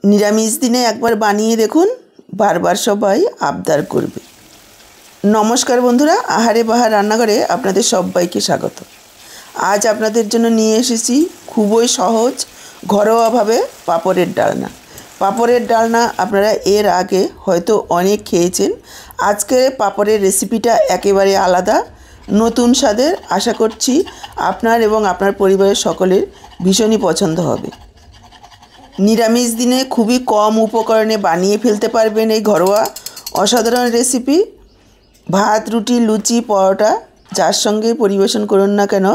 নিরামিষ দিনে একবার বানিয়ে দেখুন, বারবার সবাই আবদার করবে। নমস্কার বন্ধুরা, আহারে বাহার রান্নাঘরে আপনাদের সবাইকে স্বাগত। আজ আপনাদের জন্য নিয়ে এসেছি খুবই সহজ ঘরোয়াভাবে পাঁপড়ের ডালনা। পাঁপড়ের ডালনা আপনারা এর আগে হয়তো অনেক খেয়েছেন। আজকের পাঁপড়ের রেসিপিটা একেবারে আলাদা, নতুন স্বাদের। আশা করছি আপনার এবং আপনার পরিবারের সকলের ভীষণই পছন্দ হবে। নিরামিষ দিনে খুবই কম উপকরণে বানিয়ে ফেলতে পারবেন এই ঘরোয়া অসাধারণ রেসিপি। ভাত, রুটি, লুচি, পরোটা যার সঙ্গে পরিবেশন করুন না কেন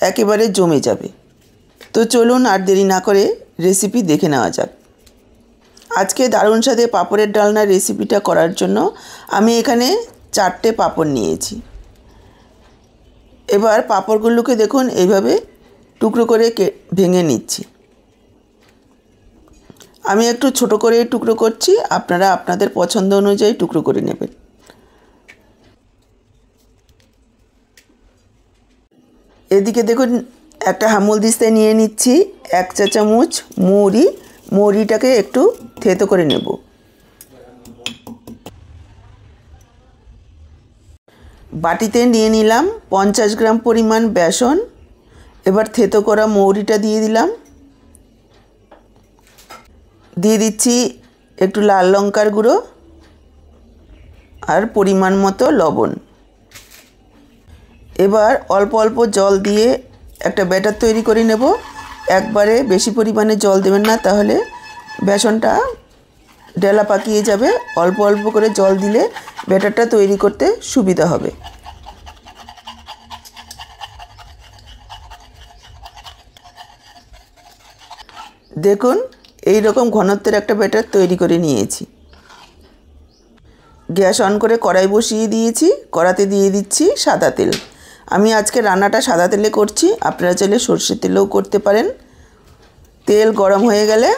একেবারে জমে যাবে। তো চলুন আর দেরি না করে রেসিপি দেখে নেওয়া যাক। আজকে দারুণ স্বাদে পাঁপড়ের ডালনার রেসিপিটা করার জন্য আমি এখানে 4টে পাঁপড় নিয়েছি। এবার পাঁপড়গুলোকে দেখুন এইভাবে টুকরো করে ভেঙে নিচ্ছি। আমি একটু ছোট করে টুকরো করছি, আপনারা আপনাদের পছন্দ অনুযায়ী টুকরো করে নেবেন। এদিকে দেখুন একটা হামলদিস্তায় নিয়ে নিচ্ছি 1 চা চামচ মৌরি। মৌরিটাকে একটু থেতো করে নেব। বাটিতে নিয়ে নিলাম 50 গ্রাম পরিমাণ বেসন। এবার থেতো করা মৌরিটা দিয়ে দিলাম। দিয়ে দিচ্ছি একটু লাল লঙ্কার গুঁড়ো আর পরিমাণ মতো লবণ। এবার অল্প অল্প জল দিয়ে একটা ব্যাটার তৈরি করে নেব। একবারে বেশি পরিমাণে জল দেবেন না, তাহলে বেসনটা ডেলা পাকিয়ে যাবে। অল্প অল্প করে জল দিলে ব্যাটারটা তৈরি করতে সুবিধা হবে। দেখুন এই রকম ঘনত্বের একটা ব্যাটার তৈরি করে নিয়েছি। গ্যাস অন করে কড়াই বসিয়ে দিয়েছি। কড়াতে দিয়ে দিচ্ছি সাদা তেল। আমি আজকে রান্নাটা সাদা তেলে করছি, আপনারা চাইলে সরষের তেলেও করতে পারেন। তেল গরম হয়ে গেলে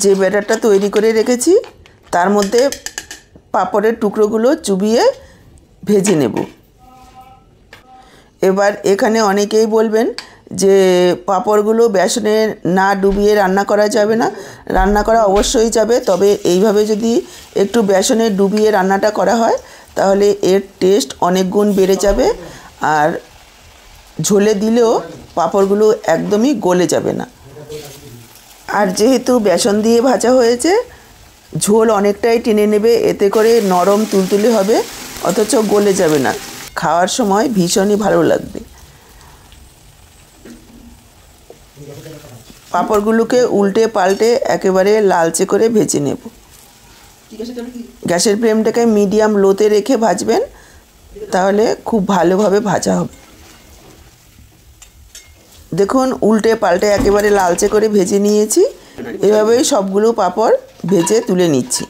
যে ব্যাটারটা তৈরি করে রেখেছি তার মধ্যে পাঁপড়ের টুকরোগুলো চুবিয়ে ভেজে নেব। এবার এখানে অনেকেই বলবেন যে পাঁপড়গুলো বেসনে না ডুবিয়ে রান্না করা যাবে না। রান্না করা অবশ্যই যাবে, তবে এইভাবে যদি একটু বেসনে ডুবিয়ে রান্নাটা করা হয় তাহলে এর টেস্ট অনেক গুণ বেড়ে যাবে, আর ঝোলে দিলেও পাঁপড়গুলো একদমই গলে যাবে না। আর যেহেতু বেসন দিয়ে ভাজা হয়েছে, ঝোল অনেকটাই টেনে নেবে, এতে করে নরম তুলতুলে হবে, অথচ গলে যাবে না। খাওয়ার সময় ভীষণই ভালো লাগবে। পাঁপড়গুলোকে উল্টে পাল্টে একেবারে লালচে করে ভেজে নেব। গ্যাসের ফ্লেমটাকে মিডিয়াম লোতে রেখে ভাজবেন, তাহলে খুব ভালোভাবে ভাজা হবে। দেখুন উল্টে পাল্টে একেবারে লালচে করে ভেজে নিয়েছি। এভাবেই সবগুলো পাঁপড় ভেজে তুলে নিচ্ছি।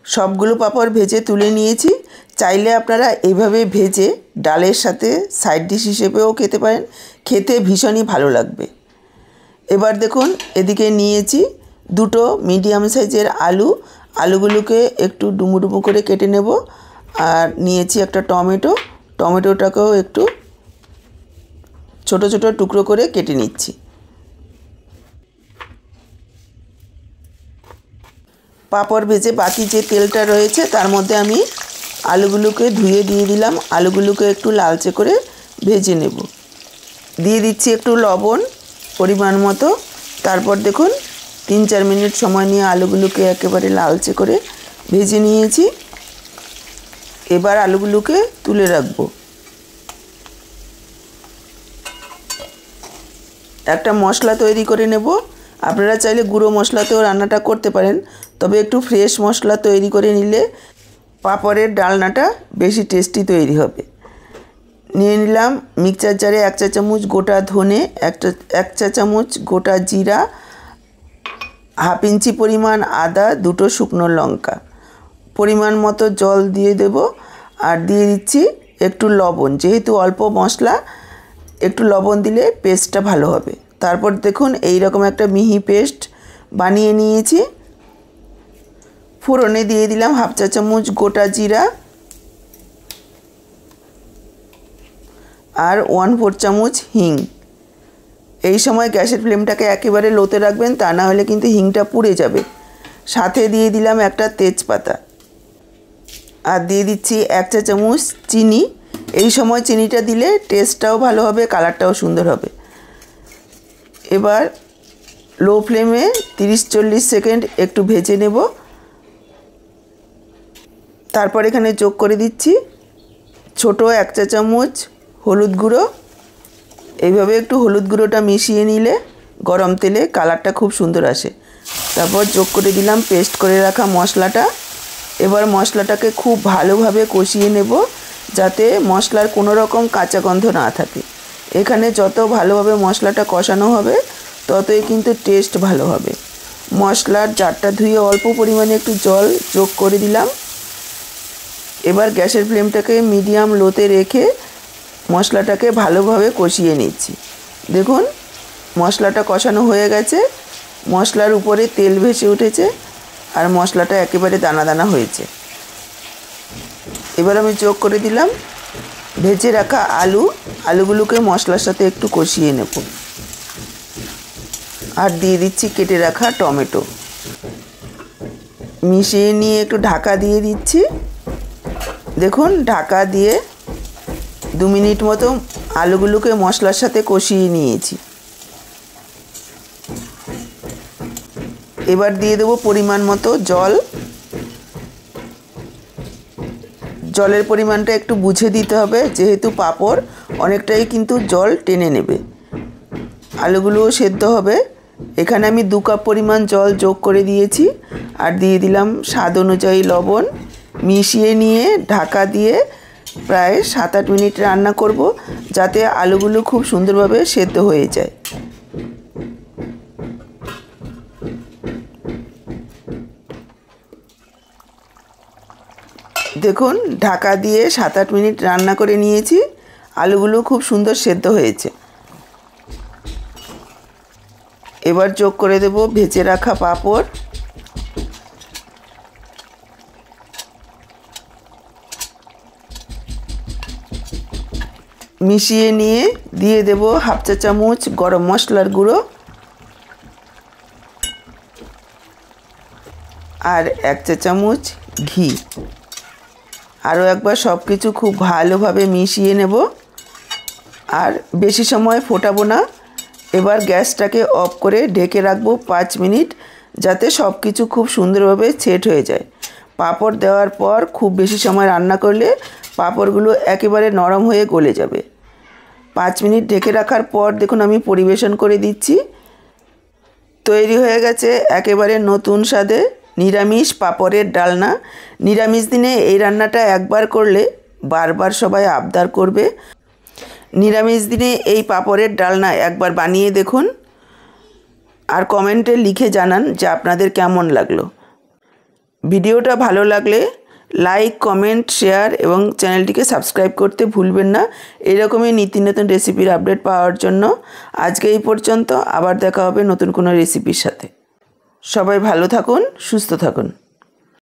সবগুলো পাঁপড় ভেজে তুলে নিয়েছি। চাইলে আপনারা এইভাবে ভেজে ডালের সাথে সাইড ডিশ হিসেবেও খেতে পারেন, খেতে ভীষণই ভালো লাগবে। এবার দেখুন এদিকে নিয়েছি 2টো মিডিয়াম সাইজের আলু। আলুগুলোকে একটু ডুমো ডুমো করে কেটে নেব। আর নিয়েছি একটা টমেটো। টমেটোটাকেও একটু ছোট ছোট টুকরো করে কেটে নিচ্ছি। পাঁপড় ভেজে বাকি যে তেলটা রয়েছে তার মধ্যে আমি আলুগুলোকে ধুয়ে দিয়ে দিলাম। আলুগুলোকে একটু লালচে করে ভেজে নেব। দিয়ে দিচ্ছি একটু লবণ পরিমাণ মতো। তারপর দেখুন 3-4 মিনিট সময় নিয়ে আলুগুলোকে একেবারে লালচে করে ভেজে নিয়েছি। এবার আলুগুলোকে তুলে রাখবো। একটা মশলা তৈরি করে নেব। আপনারা চাইলে গুঁড়ো মশলাতেও রান্নাটা করতে পারেন, তবে একটু ফ্রেশ মশলা তৈরি করে নিলে পাঁপড়ের ডালনাটা বেশি টেস্টি তৈরি হবে। নিয়ে নিলাম মিক্সচার জারে 1 চা চামচ গোটা ধনে, 1 চা চামচ গোটা জিরা, 1/2 ইঞ্চি পরিমাণ আদা, 2টো শুকনো লঙ্কা। পরিমাণ মতো জল দিয়ে দেব। আর দিয়ে দিচ্ছি একটু লবণ। যেহেতু অল্প মশলা, একটু লবণ দিলে পেস্টটা ভালো হবে। তারপর দেখুন এই রকম একটা মিহি পেস্ট বানিয়ে নিয়েছি। ফোড়নে দিয়ে দিলাম 1/2 চা চামচ গোটা জিরা আর 1/4 চামচ হিং। এই সময় গ্যাসের ফ্লেমটাকে একেবারে লোতে রাখবেন, তা না হলে কিন্তু হিংটা পুড়ে যাবে। সাথে দিয়ে দিলাম একটা তেজপাতা আর দিয়ে দিচ্ছি 1 চা চামচ চিনি। এই সময় চিনিটা দিলে টেস্টটাও ভালো হবে, কালারটাও সুন্দর হবে। এবার লো ফ্লেমে 30-40 সেকেন্ড একটু ভেজে নেব। তারপর এখানে যোগ করে দিচ্ছি ছোট 1 চা চামচ হলুদ গুঁড়ো। এইভাবে একটু হলুদ গুঁড়োটা মিশিয়ে নিলে গরম তেলে কালারটা খুব সুন্দর আসে। তারপর যোগ করে দিলাম পেস্ট করে রাখা মশলাটা। এবার মশলাটাকে খুব ভালোভাবে কষিয়ে নেব, যাতে মশলার কোনো রকম কাঁচা গন্ধ না থাকে। এখানে যত ভালোভাবে মশলাটা কষানো হবে ততই কিন্তু টেস্ট ভালো হবে। মশলার জারটা ধুয়ে অল্প পরিমাণে একটু জল যোগ করে দিলাম। এবার গ্যাসের ফ্লেমটাকে মিডিয়াম লোতে রেখে মশলাটাকে ভালোভাবে কষিয়ে নিচ্ছি। দেখুন মশলাটা কষানো হয়ে গেছে, মশলার উপরে তেল ভেসে উঠেছে আর মশলাটা একেবারে দানা দানা হয়েছে। এবার আমি যোগ করে দিলাম ভেজে রাখা আলুগুলোকে মশলার সাথে একটু কষিয়ে নেব। আর দিয়ে দিচ্ছি কেটে রাখা টমেটো। মিশিয়ে নিয়ে একটু ঢাকা দিয়ে দিচ্ছি। দেখুন ঢাকা দিয়ে 2 মিনিট মতো আলুগুলোকে মশলার সাথে কষিয়ে নিয়েছি। এবার দিয়ে দেবো পরিমাণ মতো জল। জলের পরিমাণটা একটু বুঝে দিতে হবে, যেহেতু পাঁপড় অনেকটাই কিন্তু জল টেনে নেবে। আলুগুলোও সেদ্ধ হবে। এখানে আমি 2 কাপ পরিমাণ জল যোগ করে দিয়েছি আর দিয়ে দিলাম স্বাদ অনুযায়ী লবণ। মিশিয়ে নিয়ে ঢাকা দিয়ে প্রায় 7-8 মিনিট রান্না করব, যাতে আলুগুলো খুব সুন্দরভাবে সেদ্ধ হয়ে যায়। দেখুন ঢাকা দিয়ে 7-8 মিনিট রান্না করে নিয়েছি, আলুগুলো খুব সুন্দর সেদ্ধ হয়েছে। এবার যোগ করে দেব ভেজে রাখা পাঁপড়। মিশিয়ে নিয়ে দিয়ে দেব 1/2 চা চামচ গরম মশলার গুঁড়ো আর 1 চা চামচ ঘি। আরও একবার সব কিছু খুব ভালোভাবে মিশিয়ে নেব আর বেশি সময় ফোটাবো না। এবার গ্যাসটাকে অফ করে ঢেকে রাখবো 5 মিনিট, যাতে সব কিছু খুব সুন্দরভাবে সেট হয়ে যায়। পাঁপড় দেওয়ার পর খুব বেশি সময় রান্না করলে পাঁপড়গুলো একেবারে নরম হয়ে গলে যাবে। 5 মিনিট ঢেকে রাখার পর দেখুন আমি পরিবেশন করে দিচ্ছি। তৈরি হয়ে গেছে একেবারে নতুন স্বাদে নিরামিষ পাঁপড়ের ডালনা। নিরামিষ দিনে এই রান্নাটা একবার করলে বারবার সবাই আবদার করবে। নিরামিষ দিনে এই পাঁপড়ের ডালনা একবার বানিয়ে দেখুন আর কমেন্টে লিখে জানান যে আপনাদের কেমন লাগলো। ভিডিওটা ভালো লাগলে লাইক, কমেন্ট, শেয়ার এবং চ্যানেলটিকে সাবস্ক্রাইব করতে ভুলবেন না। এরকমই নিত্য নতুন রেসিপির আপডেট পাওয়ার জন্য আজকে এই পর্যন্ত। আবার দেখা হবে নতুন কোনো রেসিপির সাথে। সবাই ভালো থাকুন, সুস্থ থাকুন।